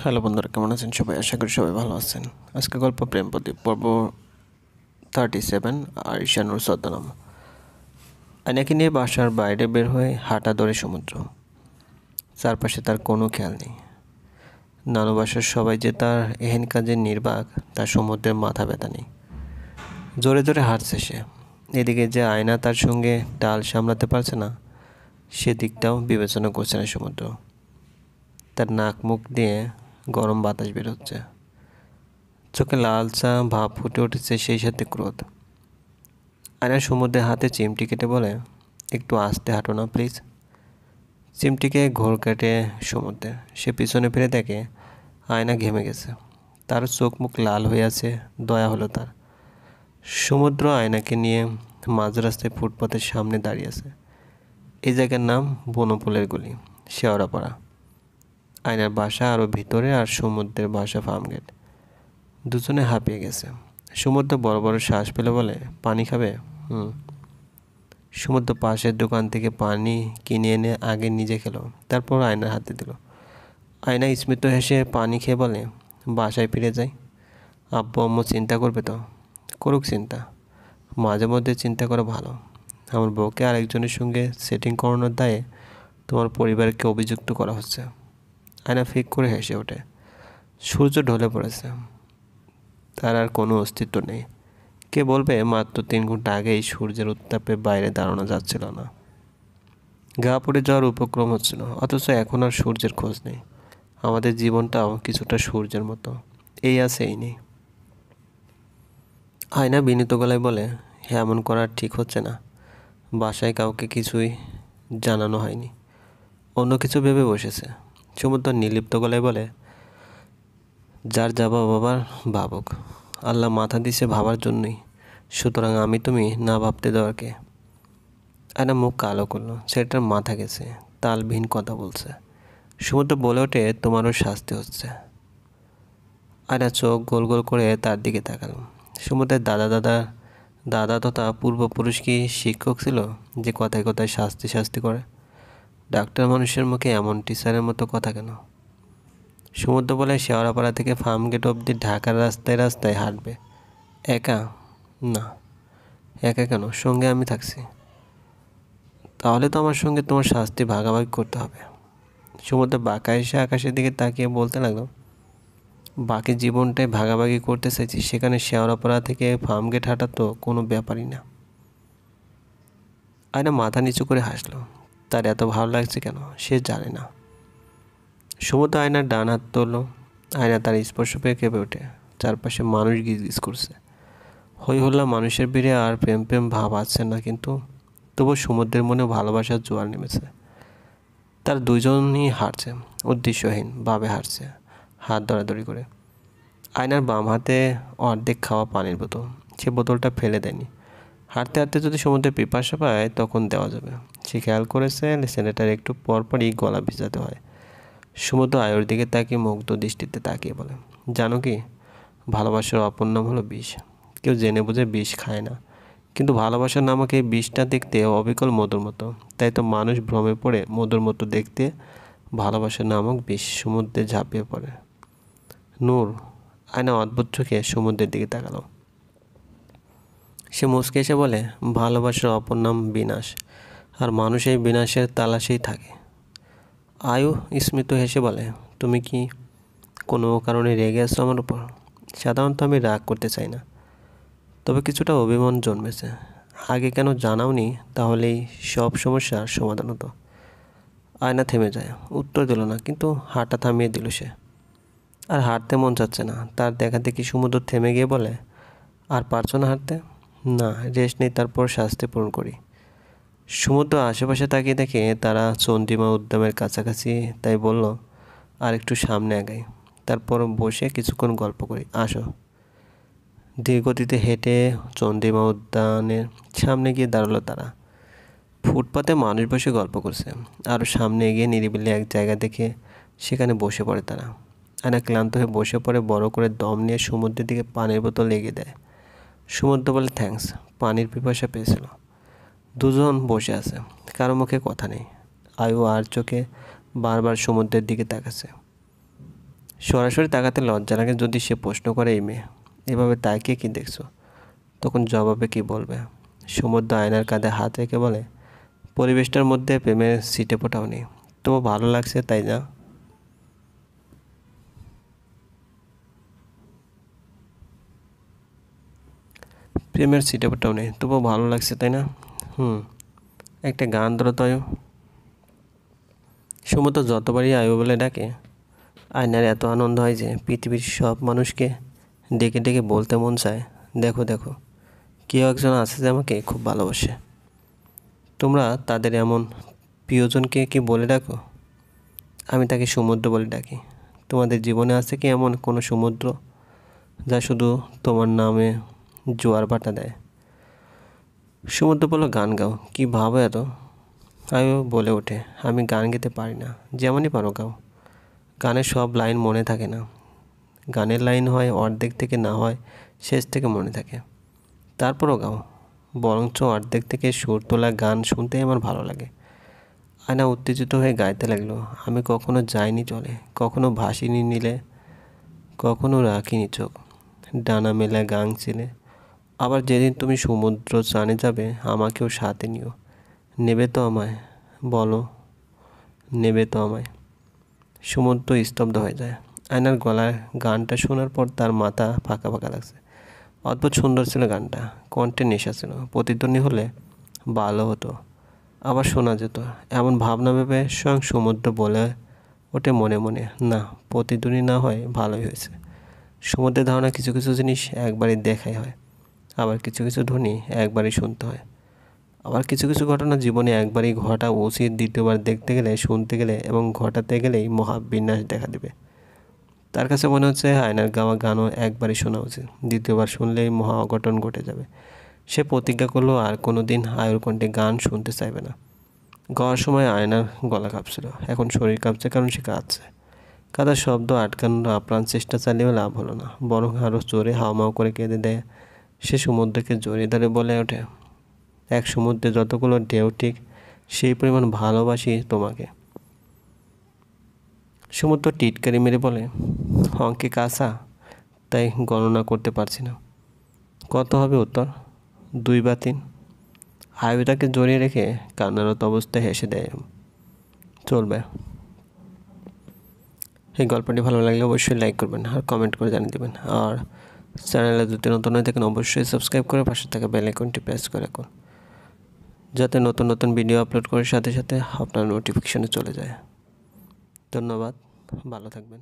Hello বন্ধুরা, কেমন আছেন সবাই? আশা করি সবাই ভালো আছেন। আজকে গল্প প্রেম প্রদীপ পর্ব 37 আর ঈশানুর ছদ্মনাম। আয়নাকে নিয়ে বাসার বাইরে বের হয়ে হাঁটা ধরে সমুদ্র। চারপাশে তার কোনো খেয়াল নেই। নানু বাসার সবাই যে তার এহেন কাজে নির্বাক, তার সমুদ্রের মাথা ব্যথা নেই। জোরে জোরে হাঁটছে সে। এদিকে যে আয়না তার সঙ্গে টাল সামলাতে পারছে না, সেদিকটাও বিবেচনা করছে না সমুদ্র। তার নাক মুখ দিয়ে গরম বাতাস বের হচ্ছে, চোখে লালচা ভাব ফুটে উঠেছে, সেই সাথে ক্রোধ। আয়না সমুদ্রের হাতে চিমটি কেটে বলে, একটু আস্তে হাঁটো না প্লিজ। চিমটিকে ঘোর কাটে সমুদ্রে। সে পিছনে ফিরে দেখে আয়না ঘেমে গেছে, তার চোখ মুখ লাল হয়ে আছে। দয়া হলো তার। সমুদ্র আয়নাকে নিয়ে মাঝ রাস্তায় ফুটপাতের সামনে দাঁড়িয়ে আছে। এই জায়গার নাম বনফুলের গলি, শেওড়াপাড়া। আয়নার বাসা আরও ভিতরে, আর সমুদ্রের বাসা ফার্মগেট। দুজনে হাঁপিয়ে গেছে। সমুদ্র বড় বড় শ্বাস পেলে বলে, পানি খাবে? সমুদ্র পাশের দোকান থেকে পানি কিনে এনে আগে নিজে খেলো, তারপর আয়নার হাতে দিল। আয়না স্মিত হেসে পানি খেয়ে বলে, বাসায় ফিরে যাই। আব্বু আম্মু চিন্তা করবে তো? করুক চিন্তা, মাঝে মধ্যে চিন্তা করা ভালো। আমার বউকে আরেকজনের সঙ্গে সেটিং করানোর দায়ে তোমার পরিবারকে অভিযুক্ত করা হচ্ছে। আয়না ফিক করে হেসে ওঠে। সূর্য ঢলে পড়েছে, তার আর কোনো অস্তিত্ব নেই। কে বলবে মাত্র 3 ঘন্টা আগেই সূর্যের উত্তাপে বাইরে দাঁড়ানো যাচ্ছিল না, গা পড়ে যাওয়ার উপক্রম হচ্ছিল, অথচ এখন আর সূর্যের খোঁজ নেই। আমাদের জীবনটাও কিছুটা সূর্যের মতো, এই আছে এই নেই। আয়না বিনীত গলায় বলে, হ্যাঁ, এমন করা ঠিক হচ্ছে না। বাসায় কাউকে কিছুই জানানো হয়নি, অন্য কিছু ভেবে বসেছে। সমুদ্র নির্লিপ্ত গলায় বলে, যার যাবা বাবার ভাবুক, আল্লাহ মাথা দিছে ভাবার জন্যই, সুতরাং আমি তুমি না ভাবতে দেওয়ার কে? আয়না মুখ কালো করলো, ছেলেটার মাথা গেছে, তালবিহীন কথা বলছে। সমুদ্র বলে ওঠে, তোমারও শাস্তি হচ্ছে। আয়না চোখ গোল গোল করে তার দিকে তাকালো। সমুদ্রের দাদা তথা পূর্বপুরুষ কি শিক্ষক ছিল যে কথায় কথায় শাস্তি শাস্তি করে? ডাক্তার মানুষের মুখে এমন টিচারের মতো কথা কেন? সমুদ্র বলে, শেওড়াপাড়া থেকে ফার্মগেট অবধি ঢাকার রাস্তায় রাস্তায় হাঁটবে। একা? না। একা কেন? সঙ্গে আমি থাকছি। তাহলে তো আমার সঙ্গে তোমার শাস্তি ভাগাভাগি করতে হবে। সমুদ্র বাঁকা এসে আকাশের দিকে তাকিয়ে বলতে লাগলো, বাকি জীবনটাই ভাগাভাগি করতে চাইছি, সেখানে শেওড়াপাড়া থেকে ফার্মগেট হাঁটা তো কোনো ব্যাপারই না। আয়না মাথা নিচু করে হাসলো। তার এত ভালো লাগছে কেন সে জানে না। সমুদ্র আয়নার ডান হাত তুললো। আয়না তার স্পর্শ পেয়ে কেঁপে ওঠে। চারপাশে মানুষ গিজগিজ করছে, হই হল্লা, মানুষের ভিড়ে আর প্রেম প্রেম ভাব আসছে না, কিন্তু তবু সমুদ্রের মনে ভালোবাসার জোয়ার নেমেছে। তার দুজনই হাঁটছে, উদ্দেশ্যহীন ভাবে হাঁটছে, হাত ধরাধরি করে। আয়নার বাম হাতে অর্ধেক খাওয়া পানির বোতল, সে বোতলটা ফেলে দেয়নি। হাঁটতে হাঁটতে যদি সমুদ্রের পিপাসা পায় তখন দেওয়া যাবে। সে খেয়াল করেছে ছেলেটার একটু পরপরই গলা ভিজাতে হয়। সমুদ্র আয়ুর দিকে তাকিয়ে মুগ্ধ দৃষ্টিতে তাকিয়ে বলে, জানো কি, ভালোবাসার অপর নাম হলো বিষ। কেউ জেনে বুঝে বিষ খায় না, কিন্তু ভালোবাসার নামক এই বিষটা দেখতে অবিকল মধুর মতো। তাই তো মানুষ ভ্রমে পড়ে মধুর মতো দেখতে ভালোবাসার নামক বিষ সমুদ্রে ঝাঁপিয়ে পড়ে। নূর। আয়না অদ্ভুত চোখে সমুদ্রের দিকে তাকালো। সে মুচকে এসে বলে, ভালোবাসার অপর নাম বিনাশ, আর মানুষ এই বিনাশের তালাশেই থাকে। আয়ু স্মিত হেসে বলে, তুমি কি কোনো কারণে রেগে আছো আমার উপর? সাধারণত আমি রাগ করতে চাই না, তবে কিছুটা অভিমান জন্মেছে। আগে কেন জানাওনি? তাহলেই সব সমস্যার সমাধান হতো। আয়না থেমে যায়, উত্তর দিল না, কিন্তু হাঁটা থামিয়ে দিল সে। আর হাঁটতে মন চাচ্ছে না তার। দেখা দেখি সমুদ্র থেমে গিয়ে বলে, আর পারছো না হাঁটতে? না, রেস্ট নেই, তারপর শাস্তি পূরণ করি। সমুদ্র আশেপাশে তাকিয়ে দেখে তারা চন্দ্রিমা উদ্যানের কাছাকাছি, তাই বলল, আর একটু সামনে আগাই, তারপর বসে কিছুক্ষণ গল্প করি, আসো। ধীরগতিতে হেঁটে চন্দ্রিমা উদ্যানের সামনে গিয়ে দাঁড়ালো তারা। ফুটপাতে মানুষ বসে গল্প করছে। আরও সামনে এগিয়ে নিরিবিলি এক জায়গা দেখে সেখানে বসে পড়ে তারা। আয়না ক্লান্ত হয়ে বসে পড়ে, বড় করে দম নিয়ে সমুদ্রের দিকে পানির বোতল এগিয়ে দেয়। সমুদ্র বলে, থ্যাঙ্কস, পানির পিপাসা পেয়েছিল। দুজন বসে আছে, কারো মুখে কথা নেই। আয়ু আর চোখে বারবার সমুদ্রের দিকে তাকাচ্ছে। সরাসরি তাকাতে লজ্জা লাগে যদি সে প্রশ্ন করে, এই মেয়ে এভাবে তাকিয়ে কি দেখছো? তখন জবাবে কি বলবে? সমুদ্র আয়নার কাঁধে হাত রেখে বলে, পরিবেশটার মধ্যে প্রেমের ছিটে ফোটাও নেই, তবু ভালো লাগছে তাই না? প্রেমের ছিটে ফোটাও নেই, তবু ভালো লাগছে তাই না? একটা গান ধরো তয়। সমুদ্র যতবারই আয়ু বলে ডাকে, আয়নার এত আনন্দ হয় যে পৃথিবীর সব মানুষকে ডেকে ডেকে বলতে মন চায়, দেখো দেখো, কেউ একজন আছে যে আমাকে খুব ভালোবাসে। তোমরা তাদের এমন প্রিয়জনকে কি বলে ডাকো? আমি তাকে সমুদ্র বলে ডাকি। তোমাদের জীবনে আছে কি এমন কোনো সমুদ্র যা শুধু তোমার নামে জোয়ার ভাটা দেয়? সমুদ্র বলল, গান গাও। কি ভাবো এত? আয়ু বলে ওঠে, আমি গান গেতে পারি না। যেমনই পারো গাও। গানের সব লাইন মনে থাকে না। গানের লাইন হয় অর্ধেক থেকে, না হয় শেষ থেকে মনে থাকে। তারপরও গাও। বরঞ্চ অর্ধেক থেকে সুর তোলা গান শুনতেই আমার ভালো লাগে। আয়না উত্তেজিত হয়ে গাইতে লাগলো, আমি কখনো যাইনি চলে, কখনো ভাসিনি নীলে, কখনো রাখিনি চোখ, ডানা মেলা গাং ছিলে। আবার যেদিন তুমি সমুদ্র স্নানে যাবে, আমাকেও সাথে নিও। নেবে তো আমায়? বলো, নেবে তো আমায়? সমুদ্র স্তব্ধ হয়ে যায়। আয়নার গলায় গানটা শোনার পর তার মাথা ফাঁকা ফাঁকা লাগছে। অদ্ভুত সুন্দর ছিল গানটা, কণ্ঠে নেশা ছিল। প্রতিধ্বনি হলে ভালো হতো, আবার শোনা যেত, এমন ভাবনা ভেবে স্বয়ং সমুদ্র বলে ওঠে মনে মনে, না, প্রতিধ্বনি না হয় ভালোই হয়েছে। সমুদ্রের ধারণা, কিছু কিছু জিনিস একবারই দেখাই হয়, আবার কিছু কিছু ধ্বনি একবারই শুনতে হয়, আবার কিছু কিছু ঘটনা জীবনে একবারই ঘটা উচিত, দ্বিতীয়বার দেখতে গেলে, শুনতে গেলে এবং ঘটাতে গেলেই মহাবিনাশ দেখা দেবে। তার কাছে মনে হচ্ছে আয়নার গাওয়া গানও একবারই শোনা উচিত, দ্বিতীয়বার শুনলেই মহা অঘটন ঘটে যাবে। সে প্রতিজ্ঞা করলো আর কোনো দিন আয়ুর কণ্ঠে গান শুনতে চাইবে না। গাওয়ার সময় আয়নার গলা কাঁপছিল, এখন শরীর কাঁপছে, কারণ সে কাঁদছে। কাদার শব্দ আটকানোর আপ্রাণ চেষ্টা চালিয়েও লাভ হলো না, বরং আরও জোরে হাওমাও করে কেঁদে দেয়। সে সমুদ্রকে জড়িয়ে ধরে বলে ওঠে, এক সমুদ্রে যতগুলো ঢেউ, ঠিক সেই পরিমাণ ভালোবাসি তোমাকে। সমুদ্র টিটকারি মেরে বলে, অঙ্কে কাঁচা, তাই গণনা করতে পারছি না। কত হবে উত্তর? 2 বা 3? আয়ু তাকে জড়িয়ে রেখে কান্নারত অবস্থায় হেসে দেয়। চলবে। এই গল্পটি ভালো লাগলে অবশ্যই লাইক করবেন আর কমেন্ট করে জানিয়ে দেবেন। আর চ্যানেলে যদি নতুন হয়ে থাকেন অবশ্যই সাবস্ক্রাইব করে পাশে থাকা বেল আইকনটি প্রেস করে রাখুন, যাতে নতুন নতুন ভিডিও আপলোড করার সাথে সাথে আপনার নোটিফিকেশনে চলে যায়। ধন্যবাদ, ভালো থাকবেন।